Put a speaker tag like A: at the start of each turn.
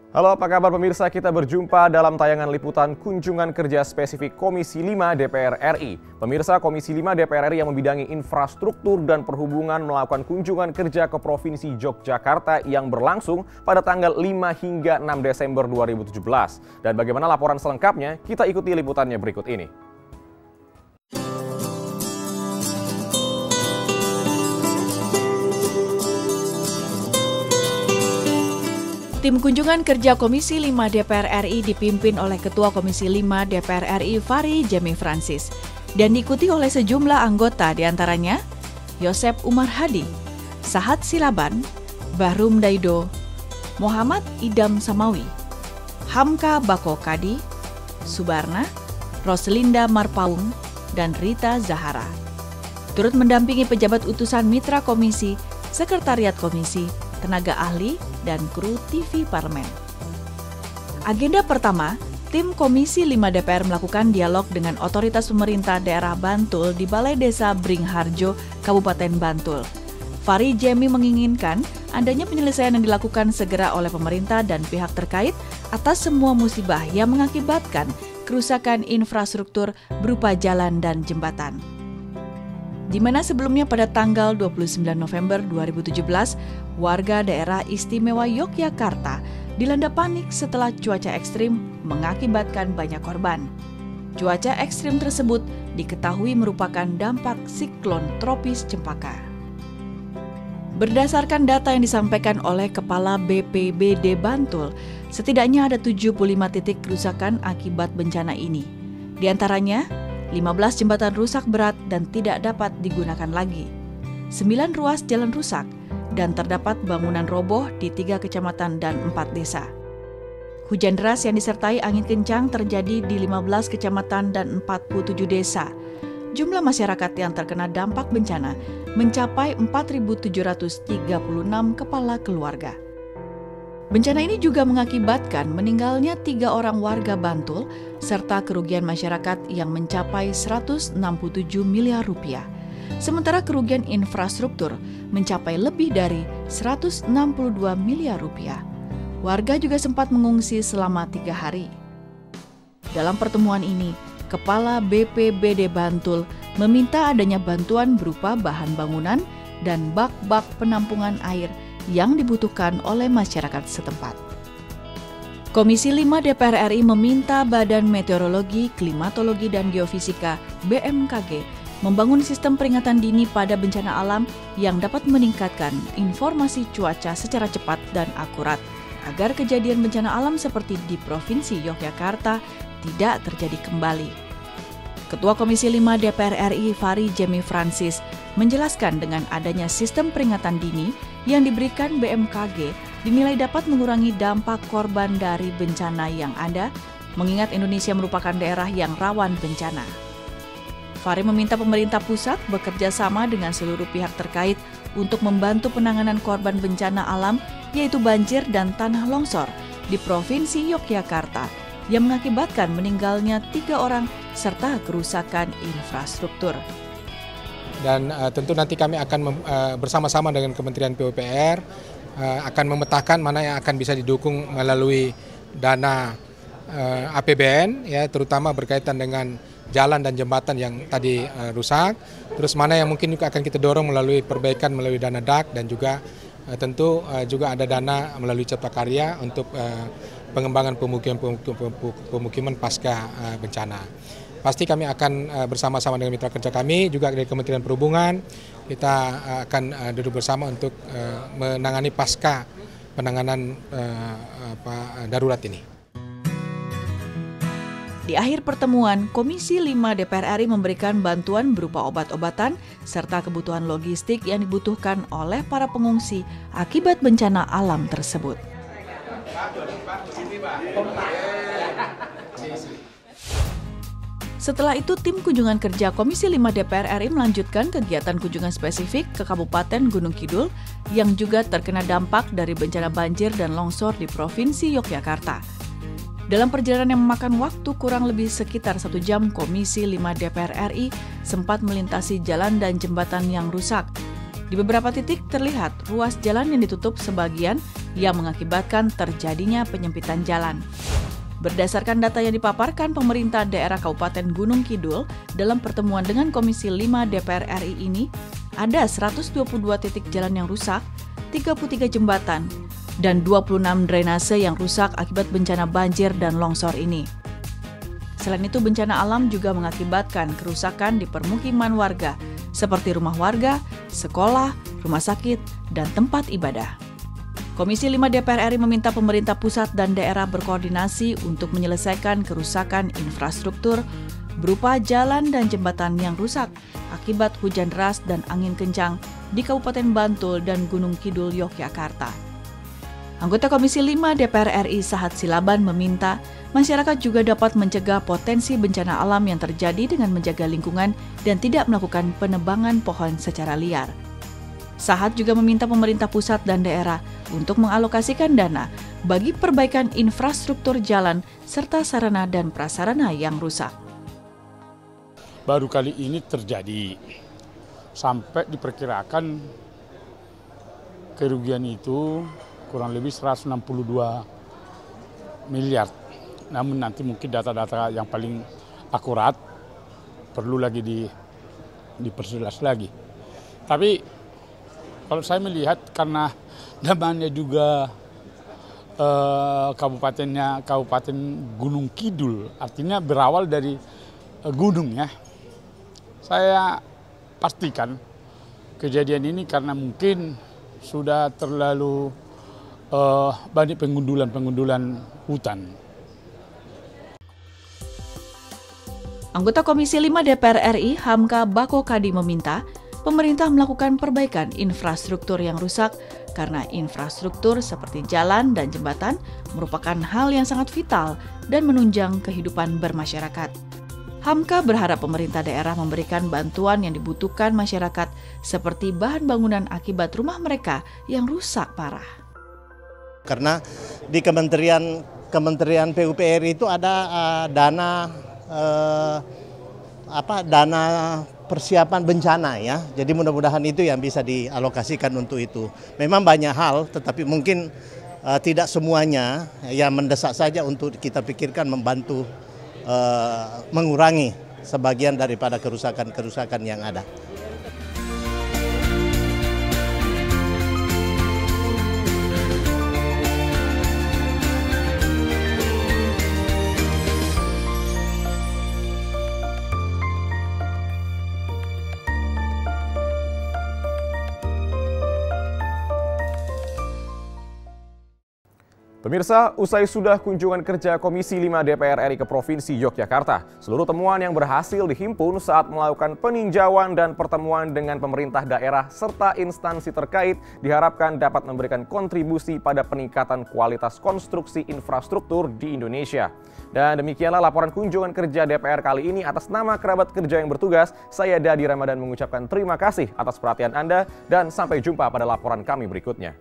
A: Halo, apa kabar pemirsa? Kita berjumpa dalam tayangan liputan kunjungan kerja spesifik Komisi 5 DPR RI. Pemirsa, Komisi 5 DPR RI yang membidangi infrastruktur dan perhubungan melakukan kunjungan kerja ke Provinsi Yogyakarta yang berlangsung pada tanggal 5 hingga 6 Desember 2017. Dan bagaimana laporan selengkapnya? Kita ikuti liputannya berikut ini.
B: Tim kunjungan kerja Komisi 5 DPR RI dipimpin oleh Ketua Komisi 5 DPR RI Fahri Jemi Francis dan diikuti oleh sejumlah anggota diantaranya Yosep Umar Hadi, Sahat Silaban, Bahrum Daido, Muhammad Idam Samawi, Hamka Bako Kadi, Subarna, Roslinda Marpaung, dan Rita Zahara. Turut mendampingi pejabat utusan mitra komisi, sekretariat komisi, tenaga ahli, dan kru TV Parlemen. Agenda pertama, tim Komisi 5 DPR melakukan dialog dengan otoritas pemerintah daerah Bantul di Balai Desa Bringharjo, Kabupaten Bantul. Fahri Jemi menginginkan adanya penyelesaian yang dilakukan segera oleh pemerintah dan pihak terkait atas semua musibah yang mengakibatkan kerusakan infrastruktur berupa jalan dan jembatan. Di mana sebelumnya pada tanggal 29 November 2017, warga daerah istimewa Yogyakarta dilanda panik setelah cuaca ekstrim mengakibatkan banyak korban. Cuaca ekstrim tersebut diketahui merupakan dampak siklon tropis Cempaka. Berdasarkan data yang disampaikan oleh Kepala BPBD Bantul, setidaknya ada 75 titik kerusakan akibat bencana ini. Di antaranya, 15 jembatan rusak berat dan tidak dapat digunakan lagi. 9 ruas jalan rusak dan terdapat bangunan roboh di 3 kecamatan dan 4 desa. Hujan deras yang disertai angin kencang terjadi di 15 kecamatan dan 47 desa. Jumlah masyarakat yang terkena dampak bencana mencapai 4.736 kepala keluarga. Bencana ini juga mengakibatkan meninggalnya 3 orang warga Bantul serta kerugian masyarakat yang mencapai 167 miliar rupiah. Sementara kerugian infrastruktur mencapai lebih dari 162 miliar rupiah. Warga juga sempat mengungsi selama 3 hari. Dalam pertemuan ini, Kepala BPBD Bantul meminta adanya bantuan berupa bahan bangunan dan bak-bak penampungan air yang dibutuhkan oleh masyarakat setempat. Komisi 5 DPR RI meminta Badan Meteorologi, Klimatologi, dan Geofisika (BMKG) membangun sistem peringatan dini pada bencana alam yang dapat meningkatkan informasi cuaca secara cepat dan akurat, agar kejadian bencana alam seperti di Provinsi Yogyakarta tidak terjadi kembali. Ketua Komisi 5 DPR RI Fahri Jemi Francis menjelaskan dengan adanya sistem peringatan dini yang diberikan BMKG dinilai dapat mengurangi dampak korban dari bencana yang ada, mengingat Indonesia merupakan daerah yang rawan bencana. Fahri meminta pemerintah pusat bekerja sama dengan seluruh pihak terkait untuk membantu penanganan korban bencana alam, yaitu banjir dan tanah longsor di Provinsi Yogyakarta yang mengakibatkan meninggalnya 3 orang serta kerusakan infrastruktur.
C: Dan tentu nanti kami akan bersama-sama dengan Kementerian PUPR akan memetakan mana yang akan bisa didukung melalui dana APBN, ya, terutama berkaitan dengan jalan dan jembatan yang tadi rusak. Terus mana yang mungkin juga akan kita dorong melalui perbaikan melalui dana DAK, dan juga tentu juga ada dana melalui Cipta Karya untuk pengembangan pemukiman pasca bencana. Pasti kami akan bersama-sama dengan mitra kerja kami, juga dari Kementerian Perhubungan, kita akan duduk bersama untuk menangani pasca penanganan darurat ini.
B: Di akhir pertemuan, Komisi 5 DPR RI memberikan bantuan berupa obat-obatan serta kebutuhan logistik yang dibutuhkan oleh para pengungsi akibat bencana alam tersebut. Setelah itu, tim kunjungan kerja Komisi 5 DPR RI melanjutkan kegiatan kunjungan spesifik ke Kabupaten Gunung Kidul yang juga terkena dampak dari bencana banjir dan longsor di Provinsi Yogyakarta. Dalam perjalanan yang memakan waktu kurang lebih sekitar 1 jam, Komisi 5 DPR RI sempat melintasi jalan dan jembatan yang rusak. Di beberapa titik terlihat ruas jalan yang ditutup sebagian yang mengakibatkan terjadinya penyempitan jalan. Berdasarkan data yang dipaparkan pemerintah daerah Kabupaten Gunung Kidul dalam pertemuan dengan Komisi 5 DPR RI ini, ada 122 titik jalan yang rusak, 33 jembatan, dan 26 drainase yang rusak akibat bencana banjir dan longsor ini. Selain itu, bencana alam juga mengakibatkan kerusakan di permukiman warga, seperti rumah warga, sekolah, rumah sakit, dan tempat ibadah. Komisi 5 DPR RI meminta pemerintah pusat dan daerah berkoordinasi untuk menyelesaikan kerusakan infrastruktur berupa jalan dan jembatan yang rusak akibat hujan deras dan angin kencang di Kabupaten Bantul dan Gunung Kidul, Yogyakarta. Anggota Komisi 5 DPR RI Sahat Silaban meminta masyarakat juga dapat mencegah potensi bencana alam yang terjadi dengan menjaga lingkungan dan tidak melakukan penebangan pohon secara liar. Sahat juga meminta pemerintah pusat dan daerah untuk mengalokasikan dana bagi perbaikan infrastruktur jalan serta sarana dan prasarana yang rusak.
D: Baru kali ini terjadi, sampai diperkirakan kerugian itu kurang lebih 162 miliar. Namun nanti mungkin data-data yang paling akurat perlu lagi diperjelas lagi. Tapi kalau saya melihat karena namanya juga Kabupaten Gunung Kidul, artinya berawal dari gunung ya. Saya pastikan kejadian ini karena mungkin sudah terlalu banyak pengundulan hutan.
B: Anggota Komisi 5 DPR RI Hamka Bako Kadi meminta pemerintah melakukan perbaikan infrastruktur yang rusak karena infrastruktur seperti jalan dan jembatan merupakan hal yang sangat vital dan menunjang kehidupan bermasyarakat. Hamka berharap pemerintah daerah memberikan bantuan yang dibutuhkan masyarakat seperti bahan bangunan akibat rumah mereka yang rusak parah.
E: Karena di Kementerian PUPR itu ada dana persiapan bencana ya. Jadi mudah-mudahan itu yang bisa dialokasikan untuk itu. Memang banyak hal, tetapi mungkin tidak semuanya yang mendesak saja untuk kita pikirkan membantu mengurangi sebagian daripada kerusakan-kerusakan yang ada.
A: Pemirsa, usai sudah kunjungan kerja Komisi 5 DPR RI ke Provinsi Yogyakarta, seluruh temuan yang berhasil dihimpun saat melakukan peninjauan dan pertemuan dengan pemerintah daerah serta instansi terkait diharapkan dapat memberikan kontribusi pada peningkatan kualitas konstruksi infrastruktur di Indonesia. Dan demikianlah laporan kunjungan kerja DPR kali ini atas nama kerabat kerja yang bertugas. Saya Dadi Ramadan mengucapkan terima kasih atas perhatian Anda dan sampai jumpa pada laporan kami berikutnya.